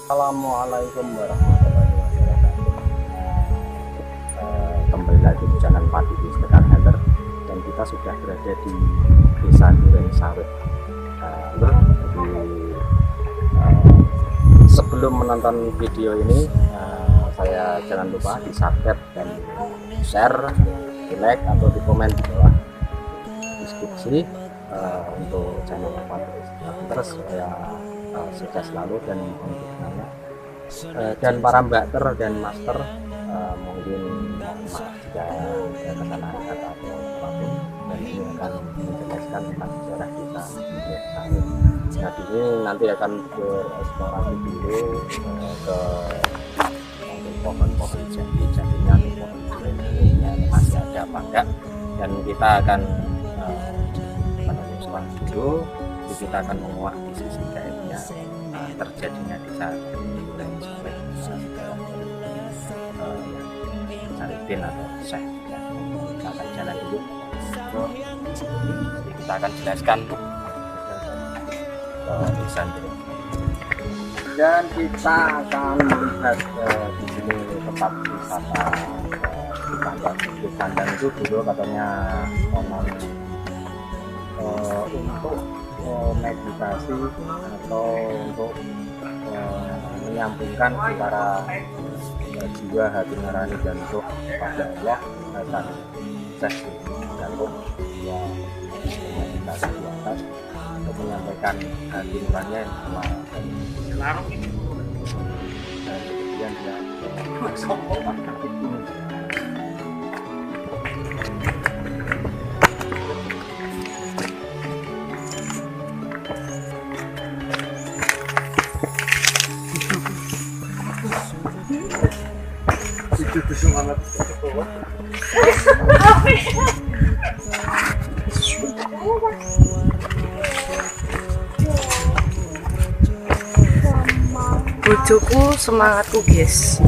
Assalamualaikum warahmatullahi wabarakatuh. Kembali lagi di channel Padi di Sekitar Heather, dan kita sudah berada di Desa Duren Sawit. Sebelum menonton video ini, saya jangan lupa di subscribe dan share, di like atau di komen di bawah deskripsi untuk channel Padi. Terus saya sukses selalu dan penggunaannya, dan para mbakter dan master mungkin maaf jika ada kesalahan kata atau apapun, dan ini akan menjelaskan tentang sejarah kita Duren Sawit. Nah, ini nanti akan bereksplorasi dulu ke pohon-pohon jatinya, pohon jatinya masih ada apa enggak, dan kita akan menelusuri dulu. Kita akan menguak di sisi gaibnya terjadinya desa Duren Sawit, Saripin atau Syekh. Kita akan jalan dulu. Jadi kita akan jelaskan desa Duren. Dan kita akan melihat di sini tempat wisata di kandang itu dulu katanya konon untuk meditasi atau untuk menyambungkan antara jiwa, hati nurani dan ruh pada Allah. Dan sesi jantung ya meditasi di atas untuk menyampaikan hati nurani yang larung ini, dan kemudian dia semangat bojoku semangatku guys.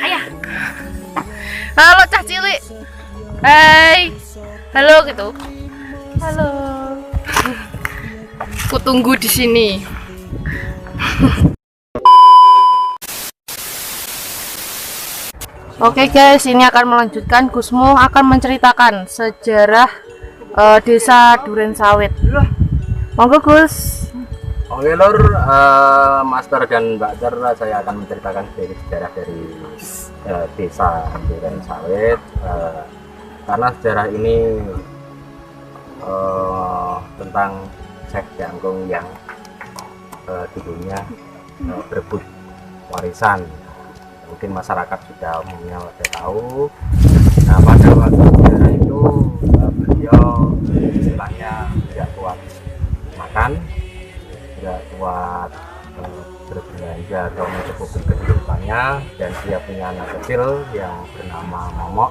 Ayah. Halo cah cilik. Hai. Halo gitu. Halo. Ku tunggu di sini. Oke guys, ini akan melanjutkan. Gusmo akan menceritakan sejarah desa Duren Sawit. Monggo Gus. Oke lor, master dan mbakter, saya akan menceritakan dari sejarah dari desa Duren Sawit. Karena sejarah ini tentang Syekh Jangkung yang dulunya berebut warisan. Mungkin masyarakat sudah umumnya sudah tahu. Nah, pada waktu sejarah itu beliau istilahnya tidak kuat makan, tidak kuat berbelanja atau mencukupi kehidupannya, dan dia punya anak kecil yang bernama Momok.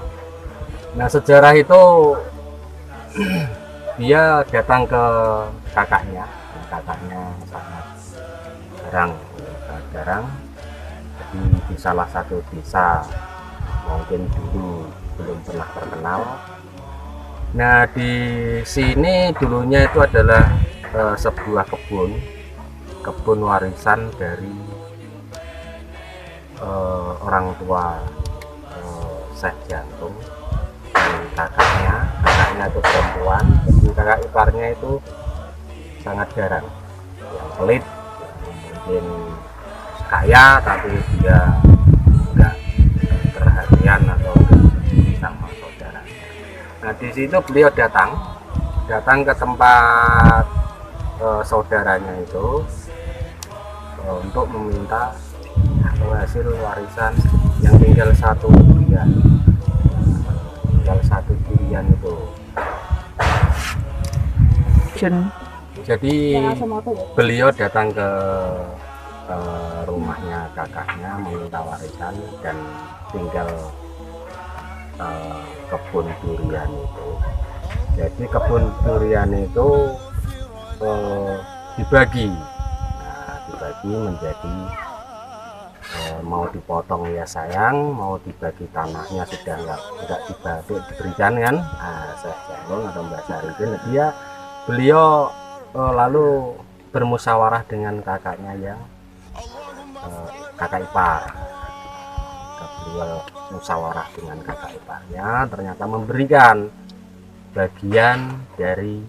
Nah, sejarah itu dia datang ke kakaknya sangat jarang di salah satu desa mungkin dulu belum pernah terkenal. Nah, di sini dulunya itu adalah sebuah kebun warisan dari orang tua Syekh Jangkung. Kakaknya itu perempuan, jadi kakak iparnya itu sangat garang, yang pelit, mungkin kaya tapi dia enggak perhatian atau sama saudaranya. Nah, di situ beliau datang ke tempat saudaranya itu untuk meminta hasil warisan yang tinggal satu durian itu. Jadi beliau datang ke rumahnya kakaknya meminta warisan dan tinggal kebun durian itu. Jadi kebun durian itu dibagi menjadi mau dipotong ya sayang, mau dibagi tanahnya sudah nggak diberikan kan. Saya Jangkung atau Mbak Saridin, beliau lalu bermusyawarah dengan kakaknya yang kakak ipar. Beliau musyawarah dengan kakak iparnya, ternyata memberikan bagian dari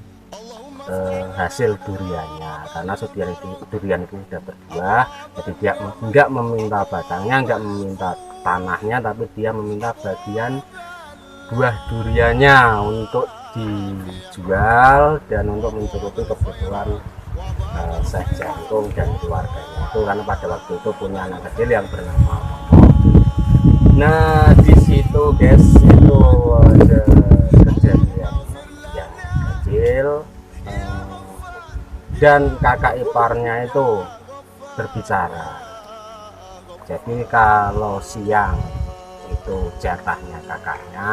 hasil duriannya, karena durian itu sudah berbuah, jadi dia nggak meminta batangnya, nggak meminta tanahnya, tapi dia meminta bagian buah duriannya untuk dijual dan untuk mencukupi kebutuhan Syekh Jangkung dan keluarganya itu, karena pada waktu itu punya anak kecil yang bernama. Nah di situ guys, itu ada kejadian yang kecil, dan kakak iparnya itu berbicara. Jadi kalau siang itu jatahnya kakaknya,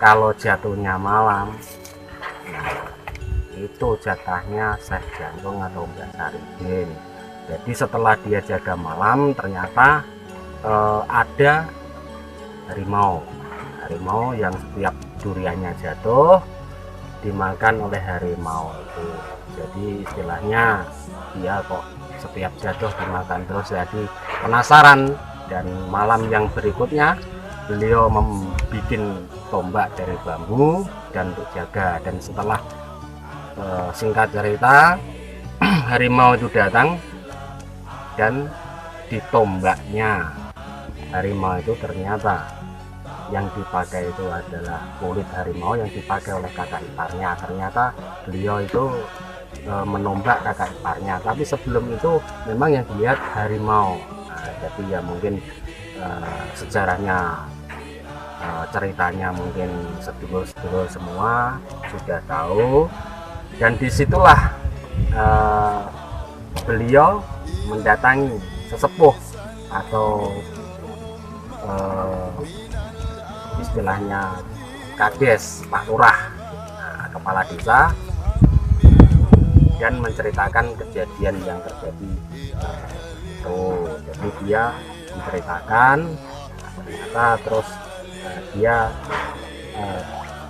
kalau jatuhnya malam, nah itu jatahnya Syekh Jangkung atau Mbak Saridin. Jadi setelah dia jaga malam, ternyata ada harimau yang setiap duriannya jatuh dimakan oleh harimau itu. Jadi istilahnya dia kok setiap jatuh dimakan terus, jadi penasaran, dan malam yang berikutnya beliau membuat tombak dari bambu dan untuk jaga. Dan setelah singkat cerita harimau itu datang, dan di tombaknya harimau itu ternyata yang dipakai itu adalah kulit harimau yang dipakai oleh kakak iparnya. Ternyata beliau itu menombak kakak iparnya, tapi sebelum itu memang yang dilihat harimau. Nah, jadi ya mungkin sejarahnya, ceritanya mungkin sedulur-sedulur semua sudah tahu, dan disitulah beliau mendatangi sesepuh atau istilahnya kades, Pak Lurah, kepala desa, dan menceritakan kejadian yang terjadi. Jadi dia menceritakan, ternyata terus dia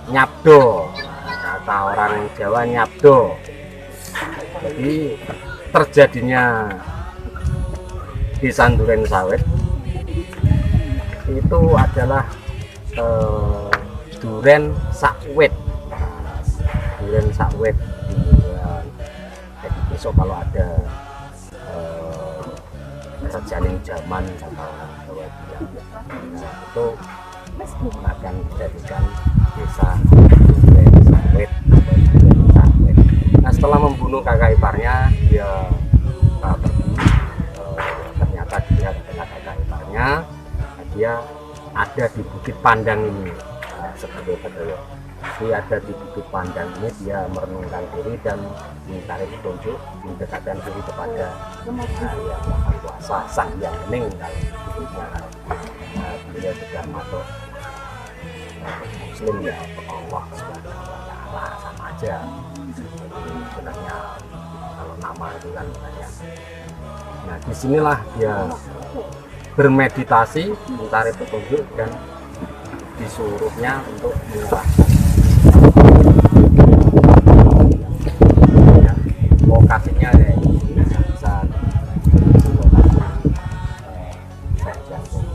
nyabdo, kata orang Jawa nyabdo. Jadi terjadinya di Sanduren Sawit itu adalah duren sakwit. Duren sakwit. Jadi besok kalau ada terjalin zaman kata orang Jawa bilang, nah itu akan dijadikan desa duren sawit atau duren sakwit. Nah setelah membunuh kakak iparnya, dia pergi, ternyata dilihat dengan kakak iparnya, dia ada di Bukit Pandang ini. Seperti itu, dia ada di Bukit Pandang ini, dia merenungkan diri dan mencari petunjuk, mendekatkan diri kepada yang Maha Kuasa, Sang Hyang Gening. Kalau hidupnya beliau sudah masuk Muslim, ya Allah Subhanahu wa Ta'ala, sama aja. Jadi sebenarnya kalau nama itu kan banyak. Nah disinilah dia bermeditasi, mencari petunjuk, dan disuruhnya untuk menyerahkan lokasinya ya bisa Syekh Jangkung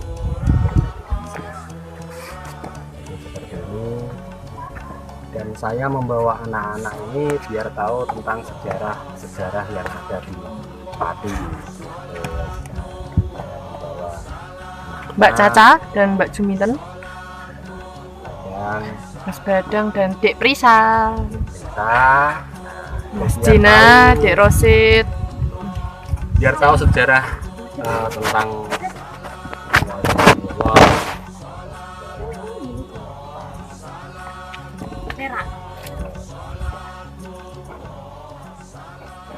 seperti ini. Dan saya membawa anak-anak ini biar tahu tentang sejarah yang ada di Pati. Mbak Caca dan Mbak Juminten, dan Mas Badang dan Dek Prisa, Mas biar Dina, tahu- Dek Rosid. biar tahu sejarah tentang Merah.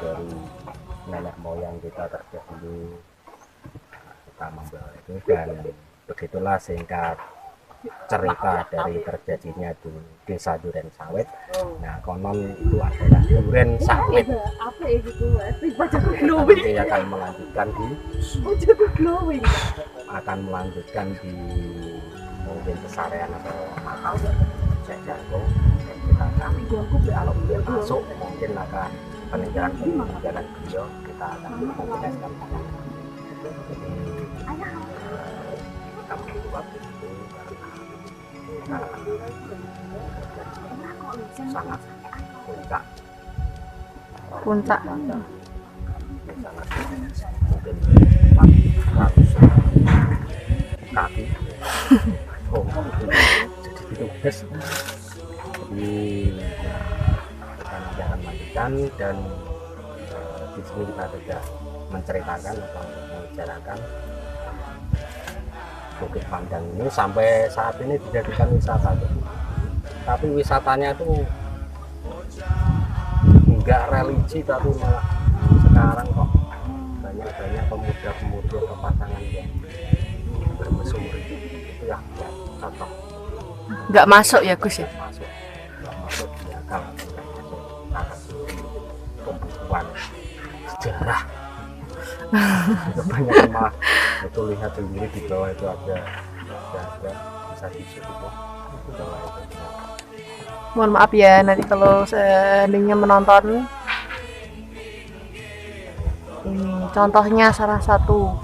dari nenek moyang kita terdahulu, kita membawa itu. Dan begitulah singkat cerita dari terjadinya di Desa Duren Sawit. Nah, konon itu adalah Duren Sawit. Nanti akan melanjutkan di mungkin pesarian atau makam Syekh Jangkung. Kita akan kalau beliau masuk mungkin akan peninggalan beliau kita akan menjelaskan. Jadi kita menunggu waktu itu karena sangat puncak sangat mungkin 400 kaki jadi guys. Jadi kita akan lanjutkan dan di sini kita sudah menceritakan atau membicarakan Bukit Pandang ini sampai saat ini dijadikan wisata, tapi wisatanya itu enggak religi, tapi malah sekarang kok banyak pemuda-pemuda atau pasangan yang bermesum itu ya cocok. Nggak masuk ya Gus ya? Masuk di akal, masuk pembukuan sejarah. Kebanyakan mah itu lihat sendiri di bawah itu ada bisa disitu di bawah itu. Mohon maaf ya nanti kalau seandainya menonton ini contohnya salah satu,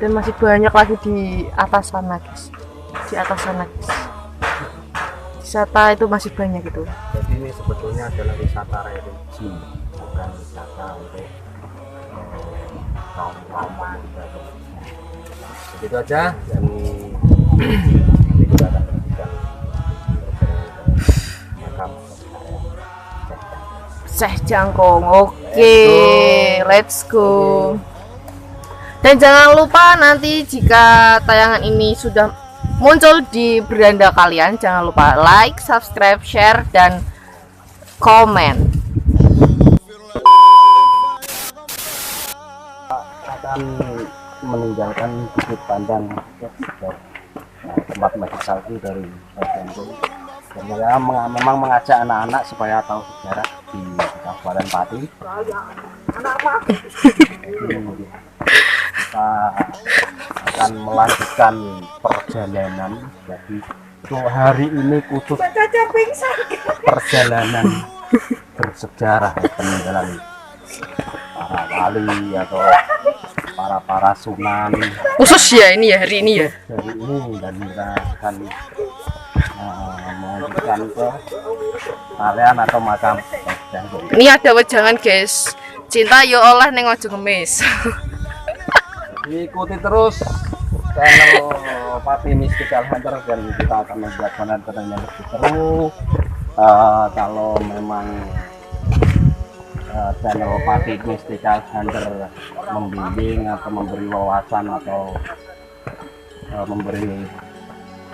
dan masih banyak lagi di atas sana guys, di atas sana guys. Wisata itu masih banyak gitu. Jadi ini sebetulnya adalah wisata religi, bukan wisata untuk kaum pemuda. Begitu aja, dan nanti kita akan lanjutkan makam Syekh Jangkung. Oke, let's go. Dan jangan lupa nanti jika tayangan ini sudah muncul di beranda kalian, jangan lupa like, subscribe, share, dan komen. Akan meninggalkan Bukit Pandang tempat majlis salju dari Jangkung. Dan saya memang mengajak anak-anak supaya tahu sejarah di Kabupaten Pati. Kita akan melanjutkan perjalanan. Jadi untuk hari ini khusus perjalanan bersejarah, peninggalan para wali atau para sunan. Khusus ya ini ya, hari ini ya. Hari ini, dan kita akan melanjutkan ke kalian atau makam Jangkung. Ini ada wejangan guys. Cinta yo oleh ning ojo ngemis. Ikuti terus channel Pati Mystical Hunter dan kita akan membuat konten-konten yang lebih seru. Kalau memang channel Pati Mystical Hunter membimbing atau memberi wawasan atau memberi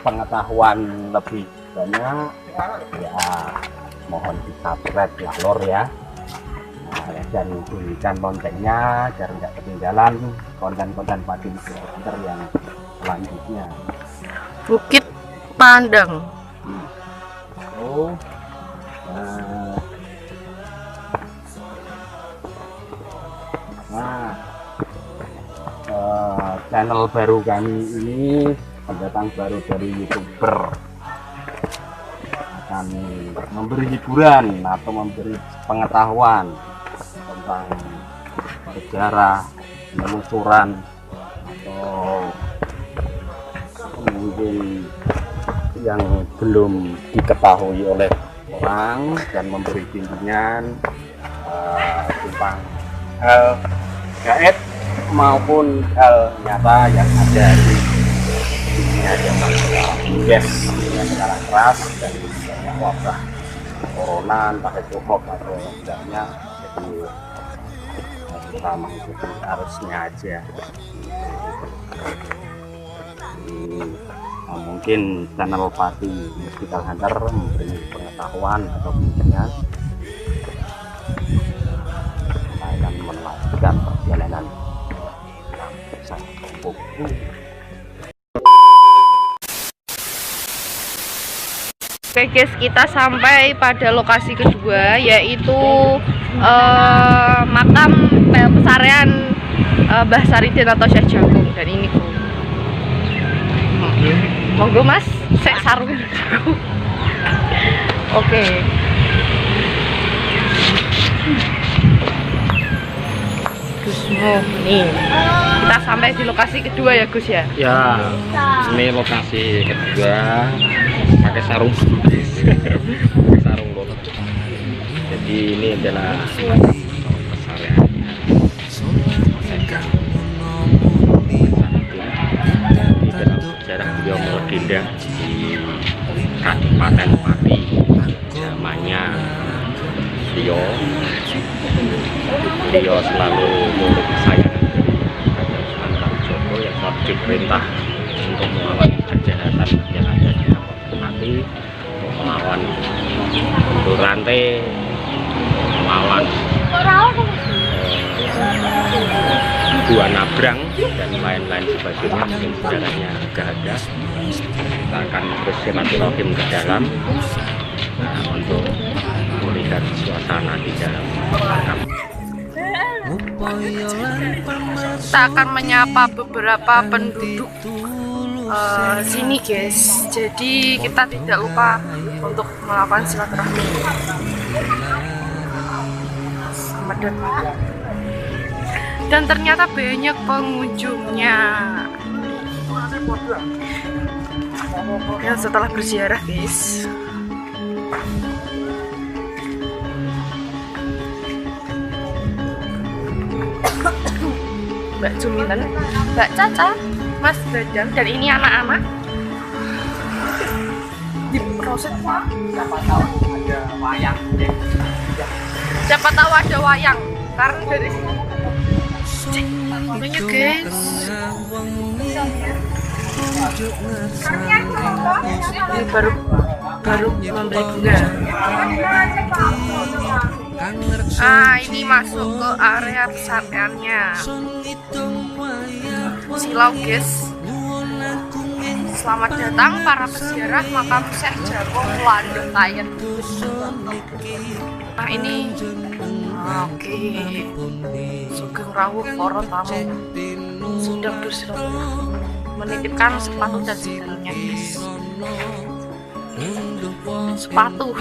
pengetahuan lebih banyak, ya mohon di subscribe ya lor ya. Dan bunyikan loncengnya agar nggak ketinggalan konten-konten Pati Mystical Hunter yang selanjutnya. Bukit Pandang. Channel baru kami ini, pendatang baru dari YouTuber, akan memberi hiburan atau memberi pengetahuan tentang sejarah, penelusuran, atau mungkin yang belum diketahui oleh orang, dan memberi bimbingan tentang hal gaib maupun hal nyata yang ada di dunia yang yang sekarang keras dan wabah corona, entah itu hoax atau tidaknya. Jadi kita mengikuti arusnya aja. Jadi, mungkin channel Pati Mystical Hunter memberi pengetahuan atau bimbingan. Kita akan melanjutkan perjalanan yang bisa Oke guys, kita sampai pada lokasi kedua, yaitu makam pesarian Mbah Saridin atau Syekh Jagung. Dan ini monggo mas, saya sarung. Oke. Gus, nih kita sampai di lokasi kedua ya Gus ya. Ya, ini lokasi kedua. Pakai sarung, pakai sarung loh. Jadi ini adalah pesariannya di dalam sejarah beliau melegenda di Kabupaten Pati. Namanya beliau selalu menurut kesayangan dari Sultan Joko yang selalu diperintah untuk melawan kejahatan yang ada di Pati, melawan bentur rantai, melawan dua nabrang dan lain-lain sebagainya. Mungkin sejarahnya agak ada. Kita akan terus silaturahim ke dalam untuk melihat suasana di dalam makam. Kita akan menyapa beberapa penduduk sini guys. Jadi kita tidak lupa untuk melakukan silaturahmi. Selamat datang. Dan ternyata banyak pengunjungnya. Ya, setelah berziarah guys. Mbak Jumilan, Mbak Caca, Mas Badam, dan ini anak-anak di proses. Siapa tahu ada wayang, karena dari makanya guys, ini baru membeli bunga. Ini masuk ke area pesantrennya. Silau guys. Selamat datang para peziarah makam Syekh Jagung Landung Tayen. Nah ini oke. Sugeng rawuh para tamu sedang bersilaturahmi, menitipkan sepatu dan sandalnya guys. Sepatu.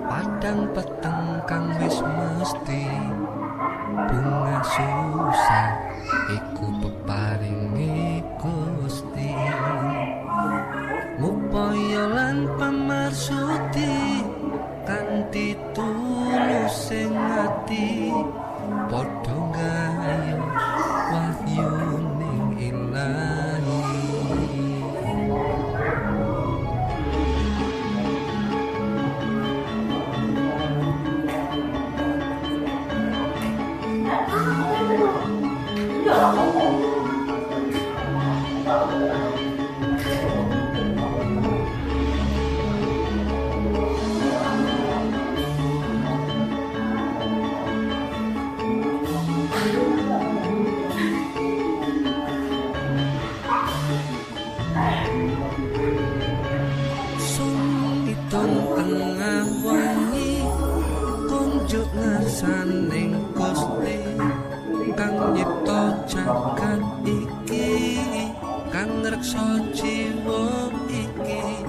Padang peteng kang wis mesti bunga susah iku peparinge Gusti, ngupaya lan pamarsudi kanthi tulus sing ati padha gayo wahyuning Ilahi. Tengah wengi kunjuk ngarsaning Gusti kang nyipta jagat iki, kang ngreksa jiwa iki,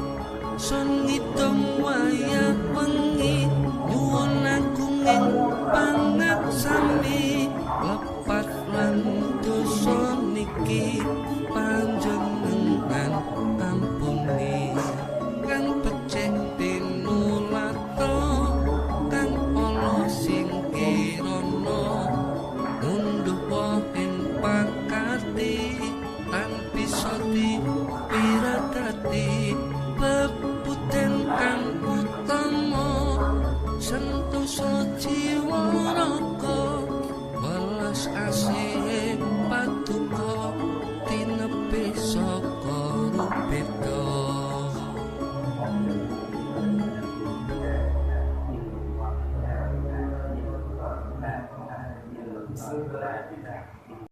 sun ngitung wayah wengi nyuwun agunging pangaksami lepat lan dosa niki panjenengan ampuni kang becik tinulato kang ana sing kirana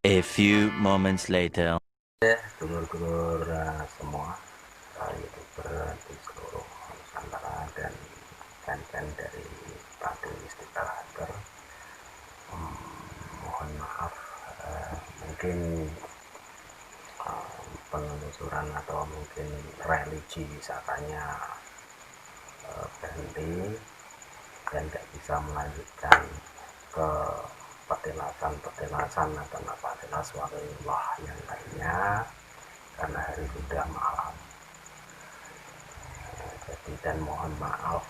A few moments later. Dulur-dulur semua, youtuber di seluruh Nusantara dan fan-fan dari Pati Istiqlal Hater. Mohon maaf, mungkin penelusuran atau mungkin religi wisatanya berhenti dan tidak bisa melanjutkan ke petilasan atau nafatilas walillah yang lainnya karena hari sudah malam. Jadi dan mohon maaf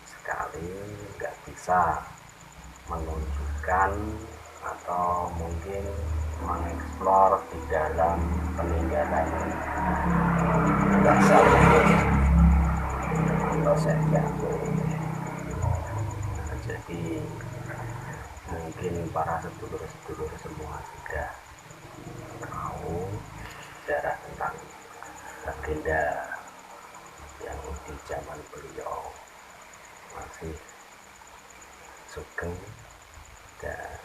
sekali nggak bisa menunjukkan atau mungkin mengeksplor di dalam peninggalan dasar atau saya. Jadi mungkin para sedulur-sedulur semua sudah tahu sejarah tentang legenda yang di zaman beliau masih sugeng dan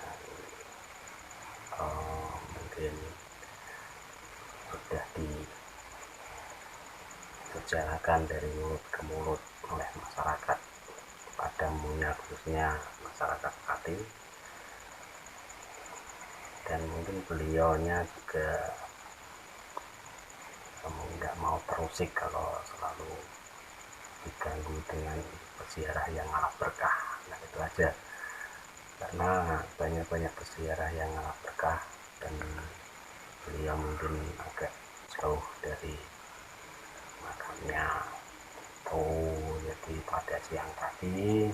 mungkin sudah disejarahkan dari mulut ke mulut oleh masyarakat pada umumnya, khususnya masyarakat Pati, dan mungkin beliaunya juga nggak mau terusik kalau selalu diganggu dengan peziarah yang ngalah berkah. Nah itu aja, karena banyak peziarah yang ngalah berkah dan beliau mungkin agak jauh dari makamnya. Jadi pada siang tadi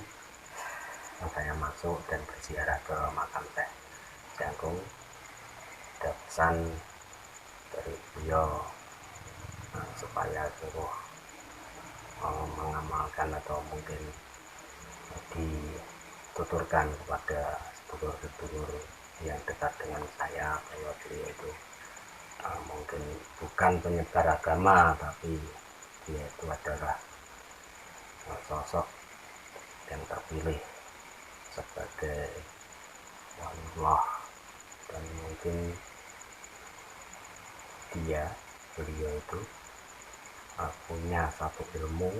saya masuk dan berziarah ke makam Teh Jangkung. Ada pesan dari beliau supaya suruh mengamalkan atau mungkin dituturkan kepada sedulur-sedulur yang dekat dengan saya bahwa beliau itu mungkin bukan penyebar agama, tapi dia itu adalah sosok yang terpilih sebagai waliyullah, dan mungkin beliau itu punya satu ilmu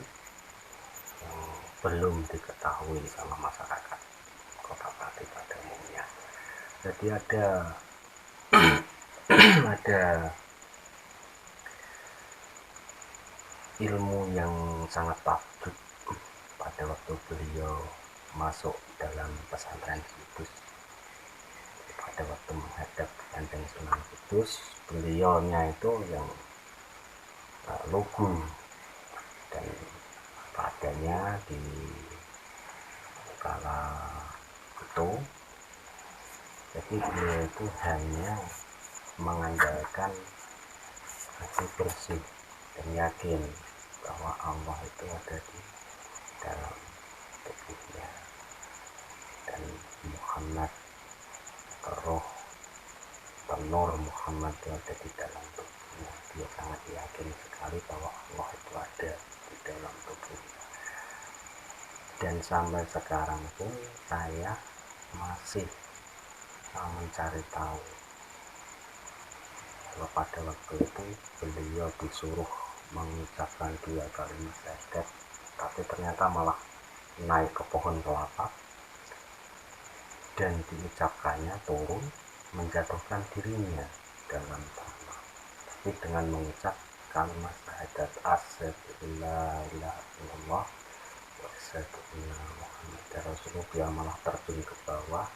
yang belum diketahui sama masyarakat Kota Pati pada umumnya. Jadi ada ilmu yang sangat takjub pada waktu beliau masuk dalam pesantren Kudus. Pada waktu menghadap Kanjeng Sunan Kudus, beliaunya itu yang lugu dan padanya di kala itu. Jadi beliau itu hanya mengandalkan hati bersih dan yakin bahwa Allah itu ada di dalam tubuhnya, dan Muhammad, roh penur Muhammad itu ada di dalam tubuhnya. Dia sangat yakin sekali bahwa Allah itu ada di dalam tubuhnya. Dan sampai sekarang pun saya masih mencari tahu kalau pada waktu itu beliau disuruh mengucapkan 2 kalimat syahadat, tapi ternyata malah naik ke pohon kelapa dan diucapkannya turun menjatuhkan dirinya dalam tanah. Tapi dengan mengucap kalimat syahadat asyhadu alla ilaha illallah wa asyhadu anna muhammadar rasulullah, dia malah terjun ke bawah.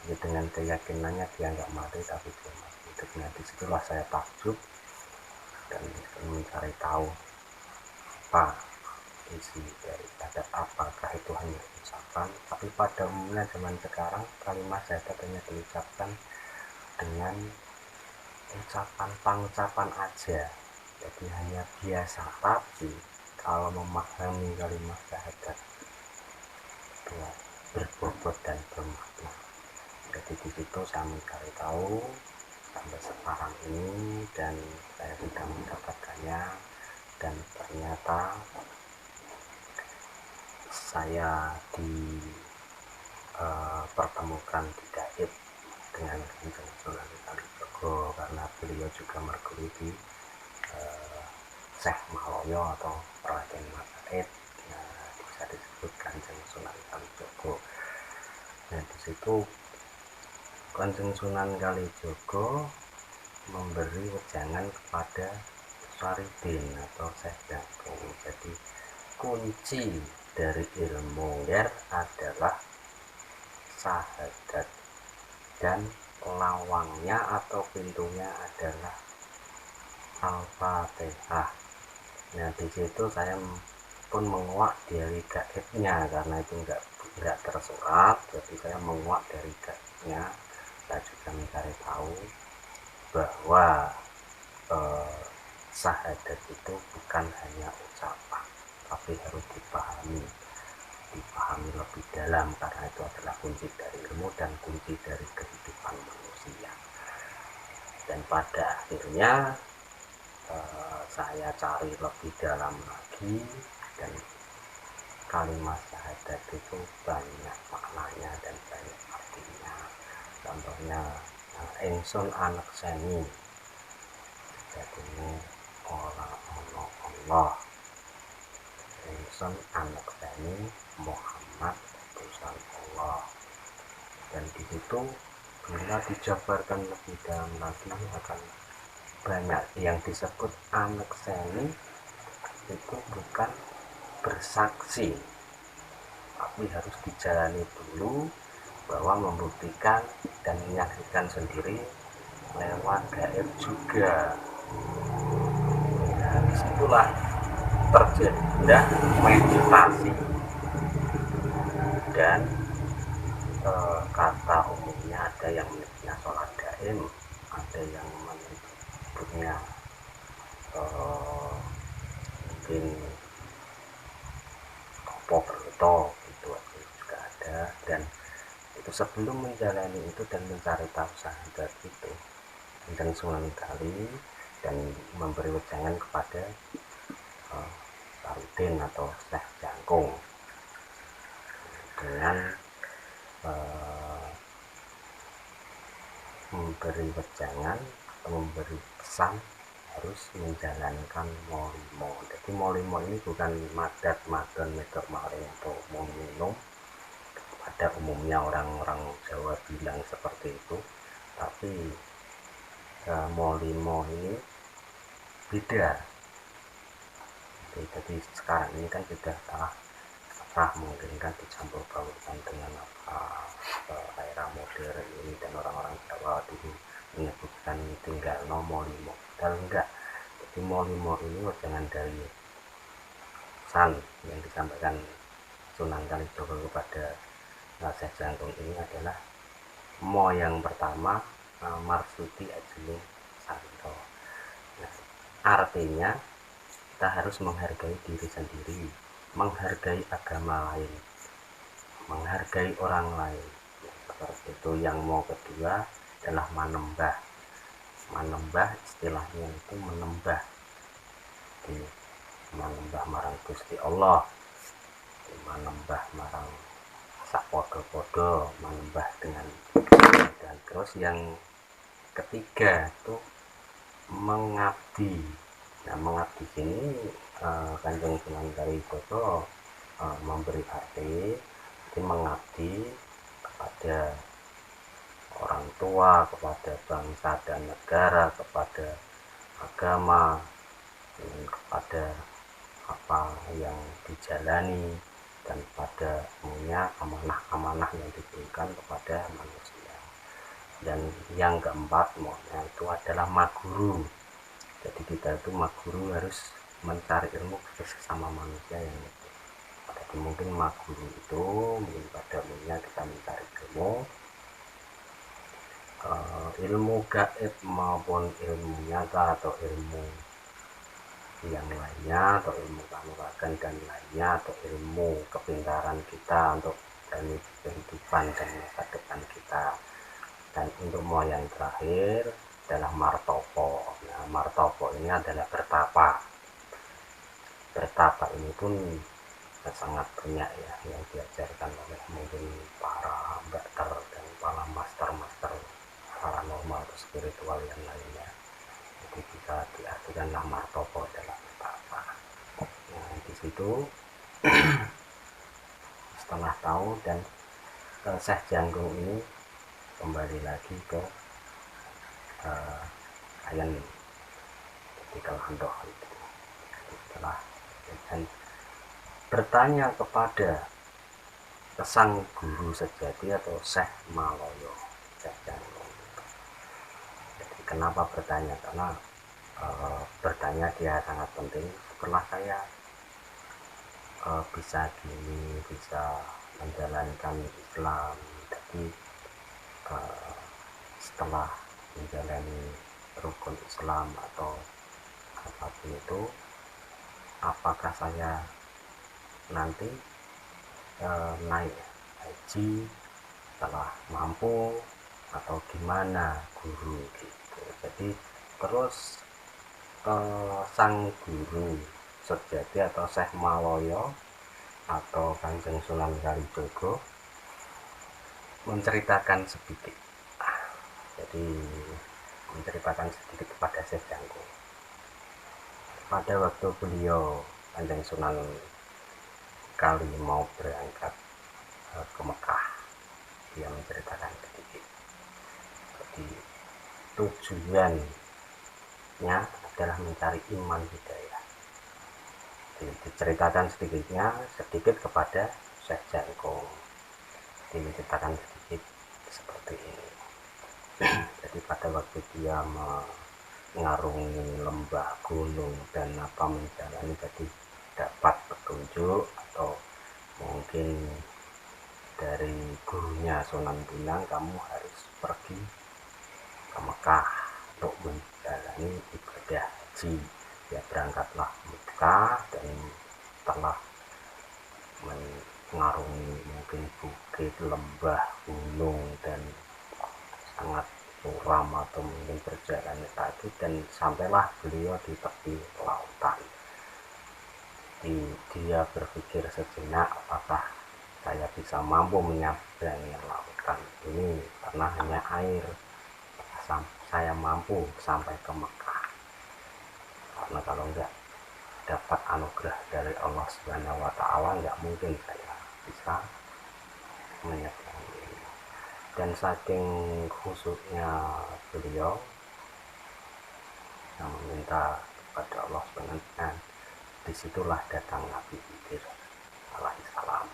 Jadi dengan keyakinannya dia nggak mati tapi dia masih hidup. Nah disitulah saya takjub dan mencari tahu apa isi daripada, apakah itu hanya ucapan. Tapi pada umumnya zaman sekarang kalimat syahadat hanya diucapkan dengan pengucapan aja, jadi hanya biasa. Tapi kalau memahami kalimat syahadat itu berbobot dan bermakna. Jadi di situ saya mencari tahu sampai sekarang ini, dan saya sudah mendapatkannya, dan ternyata saya dipertemukan di gaib dengan Kanjeng Sunan Kalijaga, karena beliau juga merguru di Syekh Maloyo atau Raden Majapahit. Nah, bisa disebut Kanjeng Sunan Kalijaga. Nah, di situ Kanjeng Sunan Kalijaga memberi wejangan kepada Saridin atau Syekh Jangkung. Jadi kunci dari ilmu ger adalah syahadat, dan lawangnya atau pintunya adalah Al-Fatihah. Nah, di situ saya pun menguak dari gaibnya, karena itu enggak tersurat, jadi saya menguak dari gaibnya. Saya juga mencari tahu bahwa syahadat itu bukan hanya ucapan, tapi harus dipahami lebih dalam, karena itu adalah kunci dari ilmu dan kunci dari kehidupan manusia. Dan pada akhirnya saya cari lebih dalam lagi, dan kalimat syahadat itu banyak maknanya dan banyak artinya. Contohnya ingsun anak seni, jadinya Allah, ingsun anak seni Muhammad utusan Allah. Dan di situ bila dijabarkan lebih dalam lagi akan banyak yang disebut anak seni itu bukan bersaksi, tapi harus dijalani dulu, bahwa membuktikan dan menyaksikan sendiri lewat gaib juga. Nah, disitulah terjadilah meditasi, dan kata umumnya ada yang menyebutnya sholat daim, ada yang menyebutnya mungkin topo berto, itu juga ada. Dan itu sebelum menjalani itu dan mencari tahu syahadat itu, Kanjeng Sunan Kali dan memberi wejangan kepada Saridin atau Syekh Jangkung dengan memberi wejangan atau memberi pesan harus menjalankan molimo. Jadi molimo ini bukan madat, madon, medok, maling atau mau minum. Pada umumnya orang-orang Jawa bilang seperti itu, tapi molimo ini beda. Jadi sekarang ini kan sudah mungkin kan dicampur baurkan dengan era modern ini, dan orang-orang Jawa dulu menyebutkan tinggal molimo, padahal enggak. Jadi molimo ini wejangan dari pesan yang disampaikan Sunan Kalijaga kepada Syekh Jangkung ini adalah mo yang pertama, Marsudi Ajuning Santo. Nah, artinya kita harus menghargai diri sendiri, menghargai agama lain, menghargai orang lain. Seperti itu. Yang mau kedua adalah manembah. Manembah istilahnya itu menembah, manembah marang Gusti Allah, manembah marang sapodo-podo, manembah dengan. Dan terus yang ketiga itu mengabdi. Nah, mengabdi sini Kanjeng Sunan Kalijaga memberi arti, jadi mengabdi kepada orang tua, kepada bangsa dan negara, kepada agama, dan kepada apa yang dijalani, dan pada umumnya amanah-amanah yang diberikan kepada manusia. Dan yang keempat itu adalah maguru. Jadi kita itu maguru harus mencari ilmu bersama manusia yang itu. Jadi mungkin maguru itu mungkin pada umumnya kita mencari ilmu gaib maupun ilmu nyata atau ilmu yang lainnya, atau ilmu kanuragan dan lainnya, atau ilmu kepintaran kita untuk dari kehidupan dan masa depan kita. Dan untuk mau yang terakhir adalah martopo. Nah, martopo ini adalah bertapa. Bertapa ini pun sangat banyak ya yang diajarkan oleh mungkin para mbakter dan para master-master paranormal atau spiritual yang lainnya, itu bisa diartikan nama tokoh dalam apa. Nah, di situ setelah tahu dan Syekh Jangkung ini kembali lagi ke Kayan di Kelandoh itu. Setelah dan bertanya kepada sang guru sejati atau Syekh Maloyo, Syekh Jangkung. Jadi kenapa bertanya? Karena bertanya dia sangat penting. Setelah saya bisa gini, bisa menjalankan Islam, jadi setelah menjalani rukun Islam atau apapun itu, apakah saya nanti naik haji setelah mampu atau gimana guru gitu. Jadi terus sang guru sejati atau Syekh Maloyo atau Kanjeng Sunan Kalijogo menceritakan sedikit, jadi menceritakan sedikit kepada Syekh Jangkung. Pada waktu beliau Kanjeng Sunan Kali mau berangkat ke Mekah, dia menceritakan sedikit. Jadi tujuannya adalah mencari iman hidayah. Diceritakan sedikit kepada Syekh Jangkung. Diceritakan sedikit seperti ini. Jadi pada waktu dia mengarungi lembah, gunung dan menjalani, jadi dapat petunjuk atau mungkin dari gurunya Sunan Bonang, kamu harus pergi ke Mekah untuk menjalani ibadah haji. Ya berangkatlah Mekah dan telah mengarungi mungkin bukit, lembah, gunung dan sangat suram atau mungkin berjalan kaki, dan sampailah beliau di tepi lautan. Dia berpikir sejenak, apakah saya bisa mampu menyeberangi lautan ini karena hanya air. Saya mampu sampai ke Mekah, karena kalau enggak dapat anugerah dari Allah Subhanahu wa Ta'ala, enggak mungkin saya bisa menyeberangi ini. Dan saking khusyuknya beliau yang meminta kepada Allah Subhanahu wa Ta'ala, disitulah datang Nabi Khidir alaihissalam.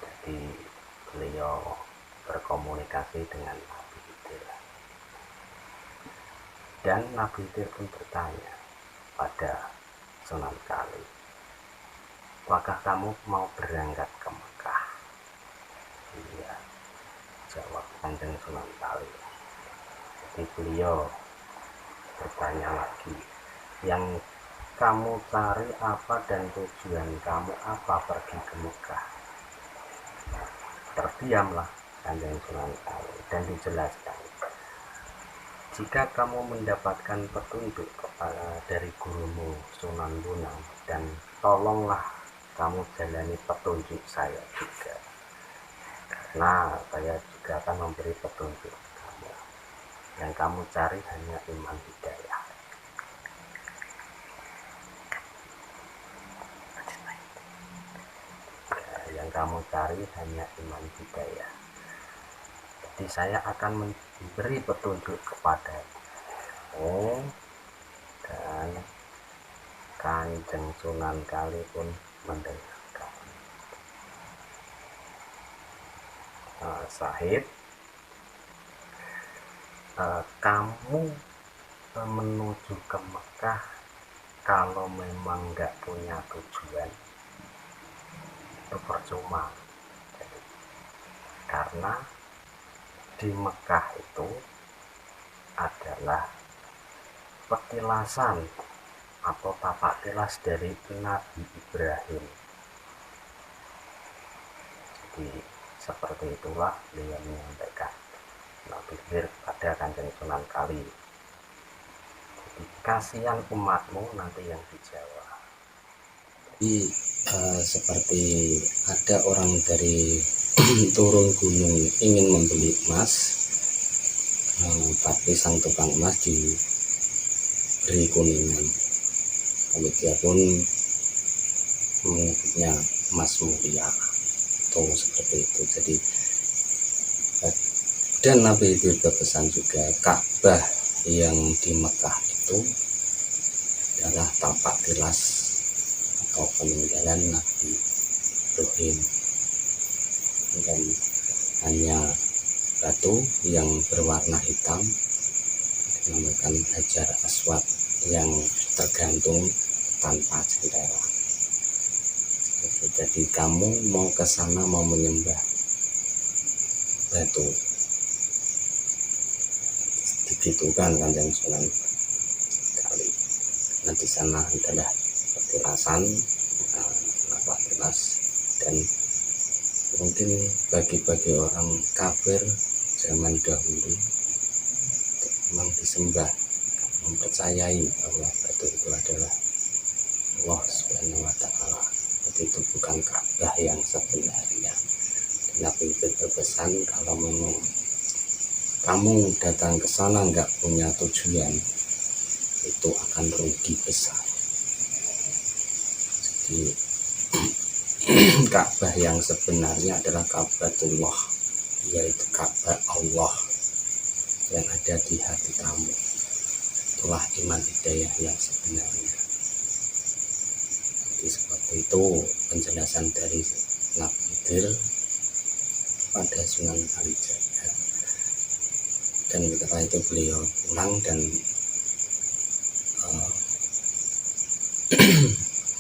Jadi beliau berkomunikasi dengan Nabi Khidir, dan Nabi Khidir pun bertanya pada Sunan Kali, apakah kamu mau berangkat ke Mekah? Iya, jawab Kanjeng Sunan Kali. Jadi beliau bertanya lagi, yang kamu cari apa dan tujuan kamu apa pergi ke Mekah? Terdiamlah Kanjeng Sunan Kali dan dijelaskan, jika kamu mendapatkan petunjuk dari gurumu Sunan Bonang, dan tolonglah kamu jalani petunjuk saya juga, karena saya juga akan memberi petunjuk kamu. Yang kamu cari hanya iman hidayah. Yang kamu cari hanya iman hidayah. Jadi saya akan memberi petunjuk kepada dan Kanjeng Sunan Kali pun mendengarkan. Sahib, kamu menuju ke Mekah kalau memang nggak punya tujuan, itu percuma. Jadi, karena di Mekah itu adalah petilasan atau tapak tilas dari Nabi Ibrahim. Jadi seperti itulah beliau menyampaikan Nabi Khidir pada Kanjeng Sunan Kali. Jadi kasihan umatmu nanti yang dijawab. Jadi seperti ada orang dari turun gunung ingin membeli emas, tapi sang tukang emas diberi kuningan. Dia pun menyebutnya emas mulia tuh seperti itu. Jadi dan Nabi itu berpesan juga Ka'bah yang di Mekah itu adalah tapak tilas atau peninggalan Nabi Ibrahim, dan hanya batu yang berwarna hitam dinamakan Hajar Aswad yang tergantung tanpa jendela. Jadi kamu mau ke sana mau menyembah batu, digitukan Kanjeng Sunan Kali, karena di sana adalah petilasan, napak tilas, dan mungkin bagi orang kafir zaman dahulu memang disembah, mempercayai bahwa batu itu adalah Allah Subhanahu wa Ta'ala. Itu bukan Ka'bah yang sebenarnya. Nabi itu berpesan kalau memang kamu datang ke sana nggak punya tujuan, itu akan rugi besar. Jadi Ka'bah yang sebenarnya adalah Ka'batullah, yaitu Ka'bah Allah yang ada di hati kamu. Itulah iman hidayah yang sebenarnya. Jadi seperti itu penjelasan dari Nabi Khidir pada Sunan Kalijaga. Dan setelah itu beliau pulang dan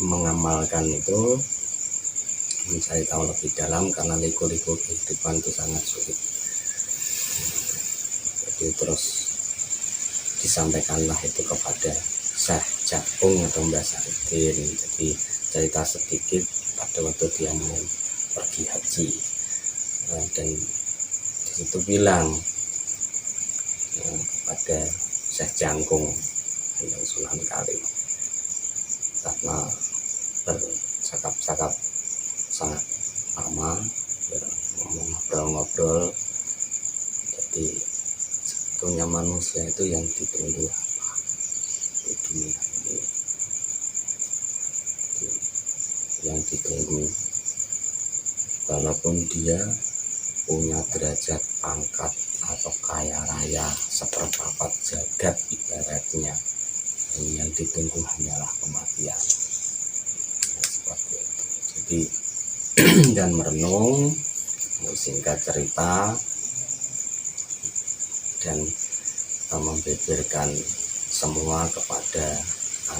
mengamalkan itu, mencari tahu lebih dalam, karena liku-liku kehidupan itu sangat sulit. Jadi terus disampaikanlah itu kepada Syekh Jakung atau Mbah Saridin. Jadi cerita sedikit pada waktu dia mau pergi haji, dan disitu bilang kepada Syekh Jangkung yang Sunan Kali, karena bercakap-cakap sangat lama, ngobrol-ngobrol. Jadi sebetulnya manusia itu yang ditunggu apa di dunia ini? Yang ditunggu, walaupun dia punya derajat pangkat atau kaya raya seperempat jagat ibaratnya, yang ditunggu hanyalah kematian. Seperti itu. Jadi dan merenung, singkat cerita, dan membeberkan semua kepada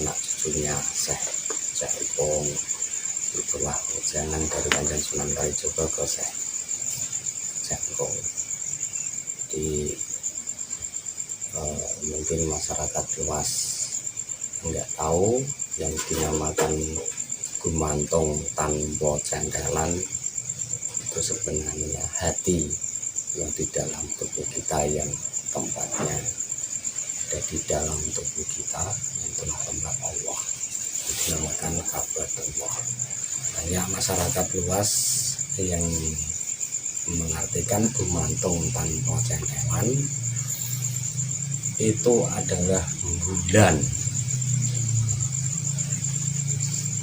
anak cucunya Syekh Jahipong. Itulah jangan dari Kanjeng Sunan Kalijaga ke Syekh Jangkung. Jadi mungkin masyarakat luas nggak tahu yang dinamakan gumantung tanpa jangkalan itu sebenarnya hati yang di dalam tubuh kita, yang tempatnya ada di dalam tubuh kita, itulah tempat Allah, dinamakan Ka'batullah. Banyak masyarakat luas yang mengartikan gumantung tanpa jangkalan itu adalah bulan,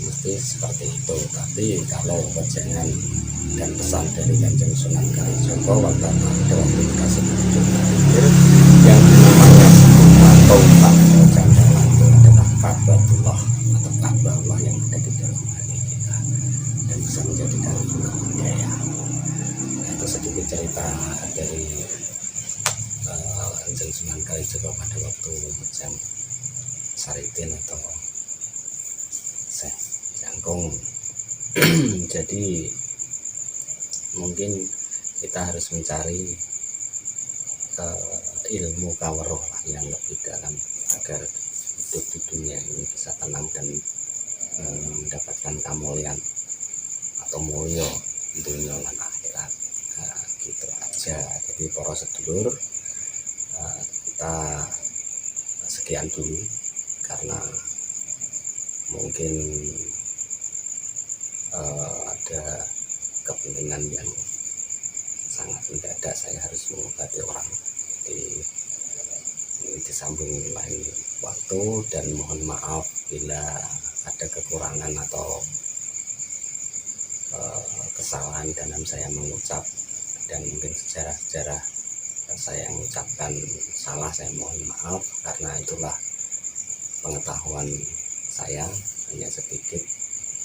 mesti seperti itu. Tapi kalau wejangan dan pesan dari Kanjeng Sunan Kalijaga waktu dikasih petunjuk Khidir yang namanya gumantung tanpa jangkalan itu adalah Ka'batullah atau Ka'bah Allah yang ada di dalam hati kita dan bisa menjadikan hidayah. Itu sedikit cerita dari Kanjeng Sunan Kalijaga pada waktu Syekh Saridin atau Syekh Jangkung. Jadi mungkin kita harus mencari ilmu kaweruh yang lebih dalam agar hidup di dunia ini bisa tenang dan mendapatkan kemuliaan atau mulya dunia dan akhirat. Gitu aja. Jadi para sedulur, kita sekian dulu karena mungkin ada kepentingan yang sangat mendadak, saya harus mengobati orang. Jadi disambung lain waktu, dan mohon maaf bila ada kekurangan atau kesalahan dalam saya mengucap, dan mungkin sejarah-sejarah saya mengucapkan salah, saya mohon maaf, karena itulah pengetahuan saya hanya sedikit,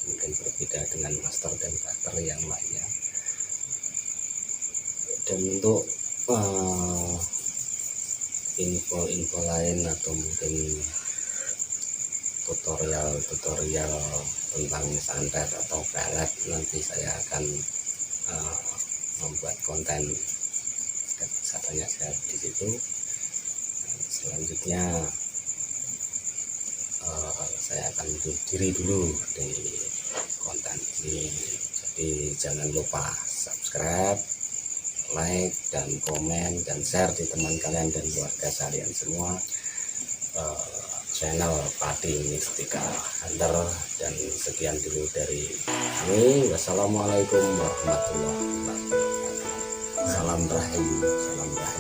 mungkin berbeda dengan master dan brother yang lainnya. Dan untuk info-info lain atau mungkin tutorial tentang santet atau pelet, nanti saya akan membuat konten dan bisa tanya-tanya di situ. Selanjutnya saya akan undur diri dulu di konten ini, jadi jangan lupa subscribe, like, dan komen, dan share di teman kalian dan keluarga kalian semua channel Padi Mistika Hunter. Dan sekian dulu dari kami. Wassalamualaikum warahmatullahi wabarakatuh. Salam rahim, salam rahim.